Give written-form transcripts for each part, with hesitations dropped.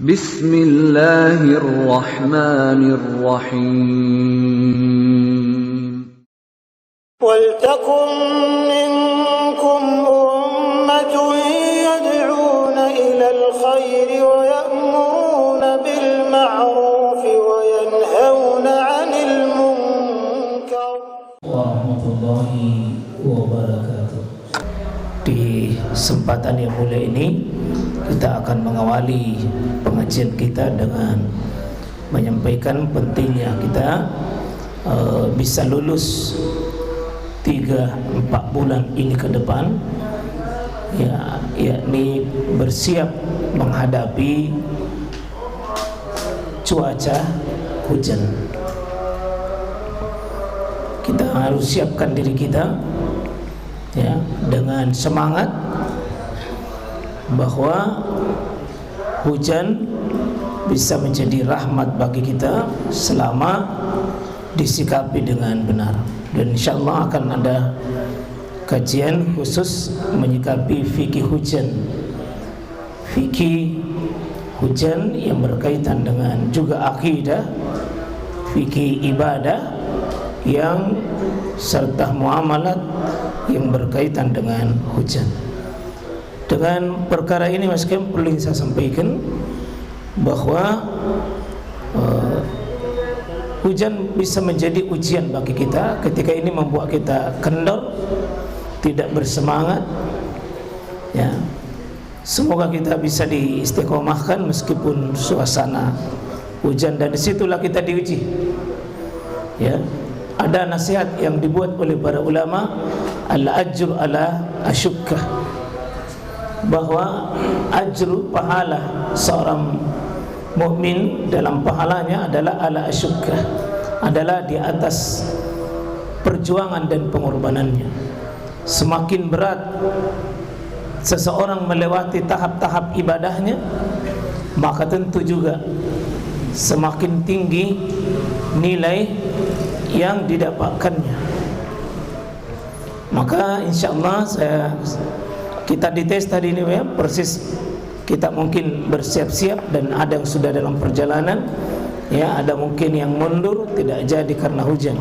Bismillahirrahmanirrahim. وَلْتَكُنْ مِنْكُمْ أُمَّةٌ يَدْعُونَ إِلَى الْخَيْرِ وَيَأْمُرُونَ بِالْمَعْرُوفِ وَيَنْهَوْنَ عَنِ الْمُنْكَرِ warahmatullahi wabarakatuh. Di kesempatan yang mulia ini kita akan mengawali pengajian kita dengan menyampaikan pentingnya kita bisa lulus 3-4 bulan ini ke depan, yakni bersiap menghadapi cuaca hujan. Kita harus siapkan diri kita dengan semangat bahwa hujan bisa menjadi rahmat bagi kita selama disikapi dengan benar. Dan insyaallah akan ada kajian khusus menyikapi fikih hujan. Fikih hujan yang berkaitan dengan juga akidah, fikih ibadah yang serta muamalat yang berkaitan dengan hujan. Dengan perkara ini Mas Kem perlu saya sampaikan bahwa hujan bisa menjadi ujian bagi kita ketika ini membuat kita kendor, tidak bersemangat. Semoga kita bisa diistiqomahkan meskipun suasana hujan, dan disitulah kita diuji. Ada nasihat yang dibuat oleh para ulama, al-ajru ala asyukkah, bahwa ajru pahala seorang mukmin dalam pahalanya adalah ala asyukkah, adalah di atas perjuangan dan pengorbanannya. Semakin berat seseorang melewati tahap-tahap ibadahnya, maka tentu juga semakin tinggi nilai yang didapatkannya. Maka insyaallah kita dites tadi ini persis. Kita mungkin bersiap-siap dan ada yang sudah dalam perjalanan, ada mungkin yang mundur tidak jadi karena hujan,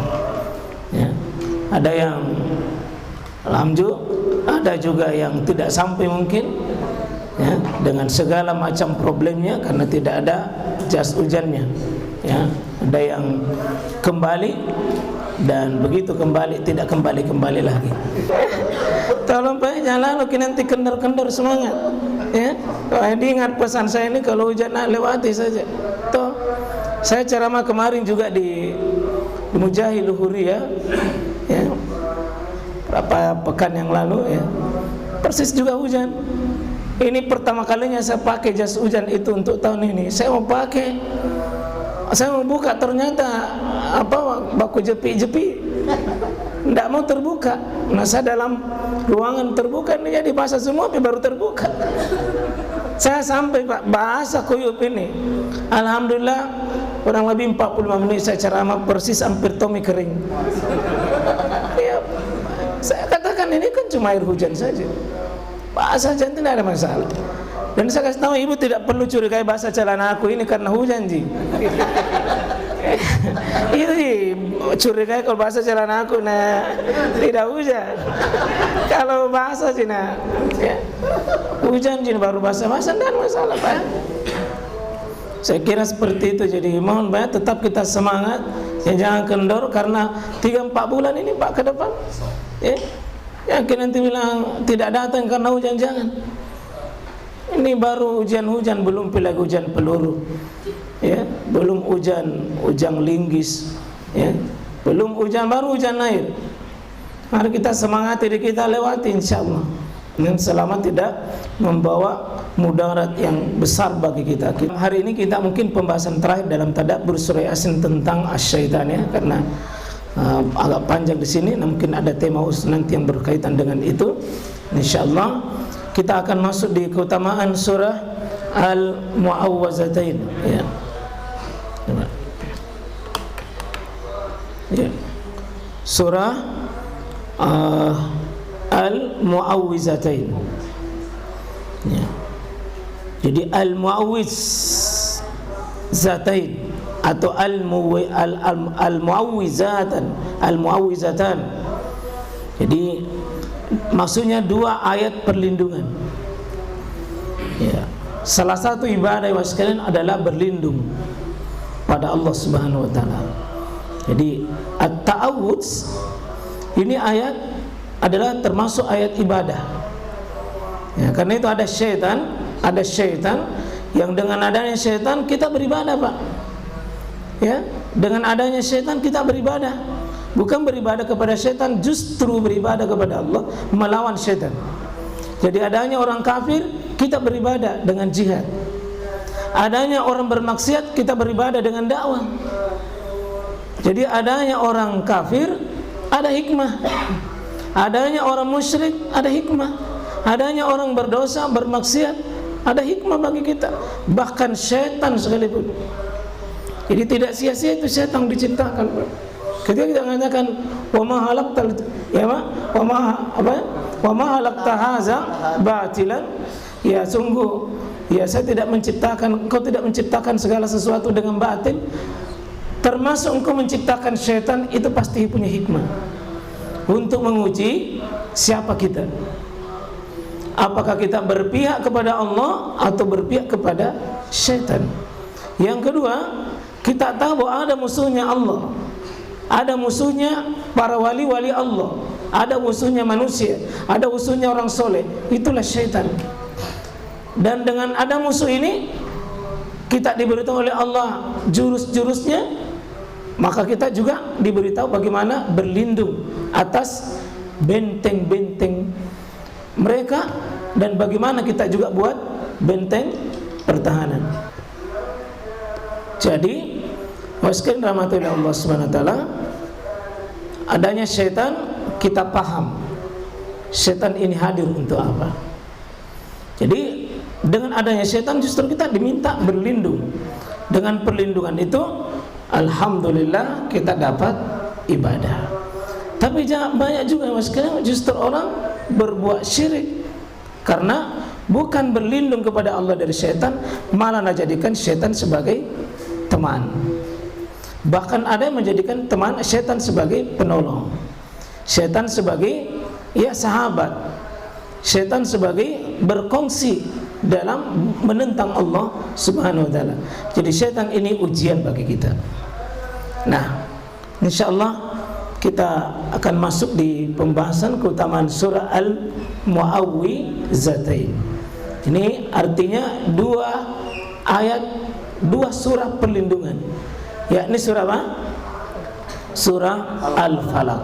ada yang alhamdulillah, ada juga yang tidak sampai mungkin, dengan segala macam problemnya karena tidak ada jas hujannya, ada yang kembali dan begitu kembali tidak kembali lagi. Tolong Pak, jangan lalu nanti kendor-kendor semangat. Diingat pesan saya ini, kalau hujan lewati saja. Toh saya ceramah kemarin juga di Mujahid Luhuri berapa pekan yang lalu persis juga hujan. Ini pertama kalinya saya pakai jas hujan itu untuk tahun ini. Saya mau pakai, saya mau buka, ternyata baku jepi tidak mau terbuka. Saya dalam ruangan terbuka ini jadi basah semua, tapi baru terbuka. Saya sampai Pak basah kuyup ini. Alhamdulillah kurang lebih 45 menit saya ceramah, persis hampir Tommy kering. Saya katakan ini kan cuma air hujan saja, basah saja tidak ada masalah. Dan saya kasih tahu ibu tidak perlu curigai basah celana aku ini karena hujan ji. Itu curigai kalau basah celana aku tidak hujan. Kalau basah cina hujan cina baru basah dan masalah Pak. Saya kira seperti itu. Jadi mohon banyak tetap kita semangat, jangan kendor karena 3-4 bulan ini Pak ke depan. Yakin nanti bilang tidak datang karena hujan, jangan. Ini baru hujan-hujan, belum lagi hujan peluru, belum hujan linggis, belum hujan, baru hujan air. Mari kita semangati diri kita, lewati insyaallah, dan selama tidak membawa mudarat yang besar bagi kita. Hari ini kita mungkin pembahasan terakhir dalam tadabbur surah Yasin tentang asyaitan, karena agak panjang di sini. Mungkin ada tema khusus nanti yang berkaitan dengan itu. Insyaallah kita akan masuk di keutamaan surah Al-Mu'awwazatain. Surah Al-Mu'awwizatain. Jadi Al-Mu'awwiz zatain atau al-muawwizatan. Jadi maksudnya dua ayat perlindungan. Ya. Salah satu ibadah yang sekalian adalah berlindung pada Allah Subhanahu wa taala. Jadi at-ta'awudz ini ayat adalah termasuk ayat ibadah. Ya, karena itu ada syaitan yang dengan adanya syaitan kita beribadah, Pak. Ya, dengan adanya syaitan kita beribadah. Bukan beribadah kepada syaitan, justru beribadah kepada Allah, melawan syaitan. Jadi adanya orang kafir, kita beribadah dengan jihad. Adanya orang bermaksiat, kita beribadah dengan dakwah. Jadi adanya orang kafir, ada hikmah. Adanya orang musyrik, ada hikmah. Adanya orang berdosa, bermaksiat, ada hikmah bagi kita. Bahkan syaitan sekalipun. Jadi tidak sia-sia itu syaitan diciptakan. Ketika kita mengatakan wa ma halaqtal wa ma halaqta hadza batilan, ya sungguh ya saya tidak menciptakan, engkau tidak menciptakan segala sesuatu dengan batil, termasuk engkau menciptakan syaitan, itu pasti punya hikmah untuk menguji siapa kita. Apakah kita berpihak kepada Allah atau berpihak kepada syaitan. Yang kedua, kita tahu bahwa ada musuhnya Allah, ada musuhnya para wali-wali Allah, ada musuhnya manusia, ada musuhnya orang soleh, itulah syaitan. Dan dengan ada musuh ini, kita diberitahu oleh Allah jurus-jurusnya, maka kita juga diberitahu bagaimana berlindung atas benteng-benteng mereka, dan bagaimana kita juga buat benteng pertahanan. Jadi waskin rahmatullahi Allah Subhanahu wa taala, adanya syaitan kita paham syaitan ini hadir untuk apa. Jadi dengan adanya syaitan justru kita diminta berlindung. Dengan perlindungan itu alhamdulillah kita dapat ibadah. Tapi jangan banyak juga sekarang justru orang berbuat syirik karena bukan berlindung kepada Allah dari syaitan, malah menjadikan syaitan sebagai teman. Bahkan ada yang menjadikan teman syaitan sebagai penolong, syaitan sebagai sahabat, syaitan sebagai berkongsi dalam menentang Allah Subhanahu wa taala. Jadi syaitan ini ujian bagi kita. Nah, insyaallah kita akan masuk di pembahasan keutamaan surah Al-Muawwizatain. Ini artinya dua surah perlindungan. Yakni surah apa? Surah Al-Falaq.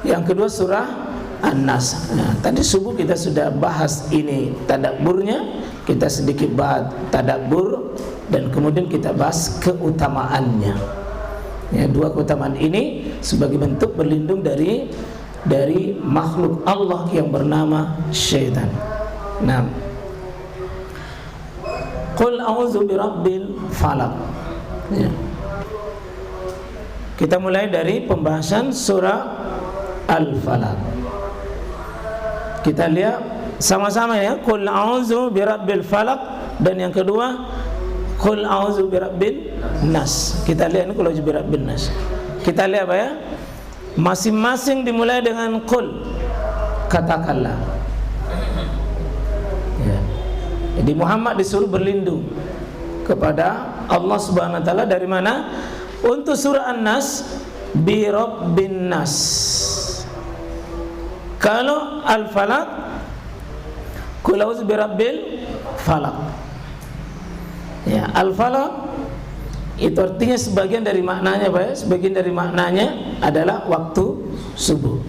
Yang kedua surah An-Nas. Nah, tadi subuh kita sudah bahas ini tadabburnya, kita sedikit bahas tadabbur, dan kemudian kita bahas keutamaannya. Ya, dua keutamaan ini sebagai bentuk berlindung dari makhluk Allah yang bernama syaitan. Nah, Qul a'udzu birabbil falaq. Ya. Kita mulai dari pembahasan surah Al-Falaq. Kita lihat sama-sama ya, Qul a'udzu birabbil falaq, dan yang kedua Qul a'udzu birabbin nas. Kita lihat ini Qul a'udzu birabbin nas. Kita lihat apa ya? Masing-masing dimulai dengan Qul, katakanlah. Ya. Jadi Muhammad disuruh berlindung kepada Allah Subhanahu wa taala dari mana? Untuk surah An-Nas, birabbin nas. Kalau Al-Falaq, Qul a'udzu birabbil falaq. Ya, Al-Falaq itu artinya sebagian dari maknanya apa ya? Sebagian dari maknanya adalah waktu subuh.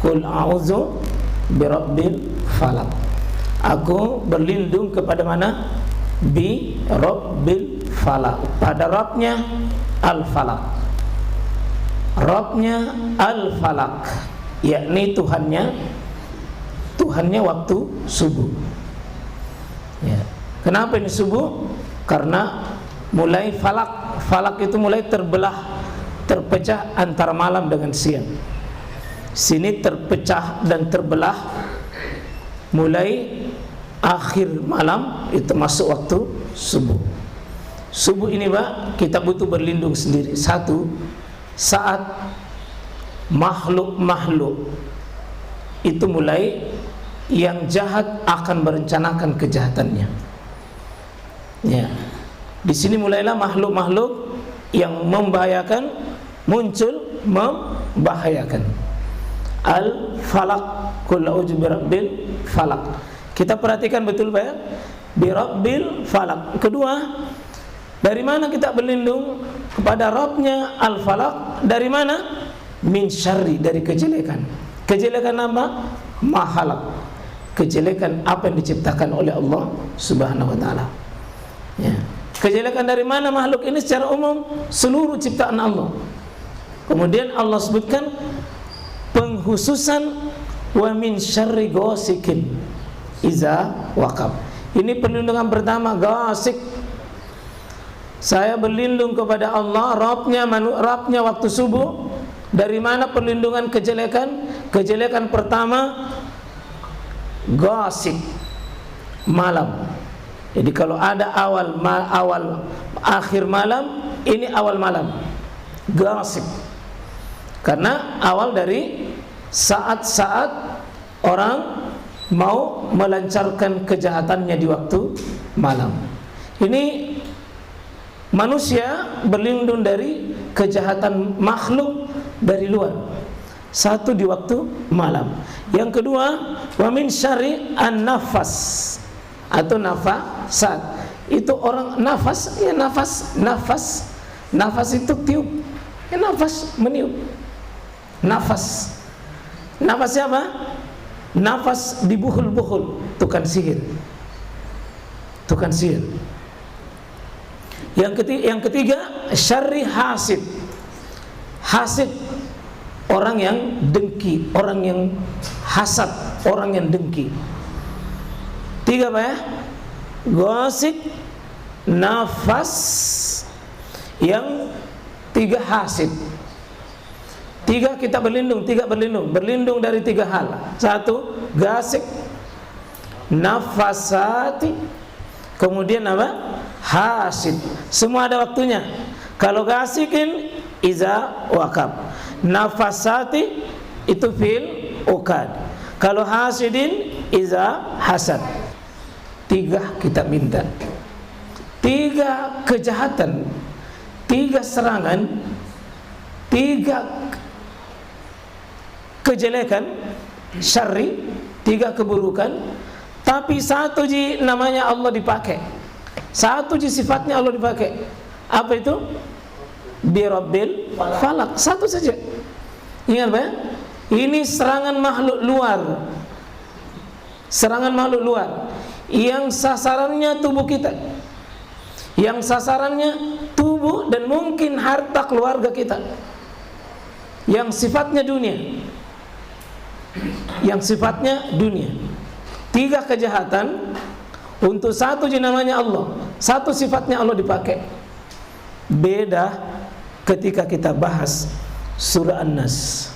Qul a'udzu birabbil falaq. Aku berlindung kepada mana? Bi rabbil falaq. Pada Rabbnya Al-Falaq. Rabbnya Al-Falaq, yakni Tuhannya waktu subuh. Ya. Kenapa ini subuh? Karena mulai falak itu mulai terpecah antara malam dengan siang. Sini terpecah dan terbelah mulai akhir malam itu masuk waktu subuh. Subuh ini Pak, kita butuh berlindung sendiri. Satu, saat makhluk-makhluk itu mulai yang jahat akan merencanakan kejahatannya. Ya. Di sini mulailah makhluk-makhluk yang membahayakan muncul, membahayakan. Al-falaq, qul a'udzu birabbil falaq. Kita perhatikan betul Pak ya. Birabbil falaq. Kedua, dari mana kita berlindung? Kepada Rabbnya Al-falaq. Dari mana? Min syarri, dari kejelekan. Kejelekan apa? Mahalak. Kejelekan apa yang diciptakan oleh Allah Subhanahu wa taala. Ya. Kejelekan dari mana makhluk ini secara umum? Seluruh ciptaan Allah. Kemudian Allah sebutkan penghususan wa min syarri ghasikin iza waqab. Ini perlindungan pertama, ghasik. Saya berlindung kepada Allah, Rabbnya waktu subuh. Dari mana perlindungan kejelekan? Kejelekan pertama, ghasik, malam. Jadi kalau ada awal akhir malam, ini awal malam, ghasik. Karena awal dari saat-saat orang mau melancarkan kejahatannya di waktu malam. Ini manusia berlindung dari kejahatan makhluk dari luar. Satu di waktu malam. Yang kedua, wa min syarri an-nafas atau nafasat. Itu orang nafas, ya nafas itu tiup. Ya nafas meniup. Nafas apa? Nafas dibuhul-buhul, tukang sihir. Tukang sihir. Yang ketiga, syarri hasid. Hasid, orang yang dengki, orang yang hasad, orang yang dengki. Tiga apa ya? Ghasik, nafas, yang tiga hasid. Tiga kita berlindung, berlindung dari tiga hal. Satu, ghasik, nafasati, kemudian apa? Hasid. Semua ada waktunya. Kalau ghasikin iza waqab, nafasati itu fil uqad. Kalau hasidin iza hasad. Tiga kita minta. Tiga kejahatan, tiga serangan, tiga kejelekan, syarri, tiga keburukan. Tapi satu ji namanya Allah dipakai. Satu ji sifatnya Allah dipakai. Apa itu? Birabbil falaq. Satu saja. Ingat Pak? Ini serangan makhluk luar. Serangan makhluk luar yang sasarannya tubuh kita. Yang sasarannya tubuh dan mungkin harta keluarga kita. Yang sifatnya dunia. Yang sifatnya dunia. Tiga kejahatan untuk satu namanya Allah, satu sifatnya Allah dipakai. Beda ketika kita bahas surah An-Nas.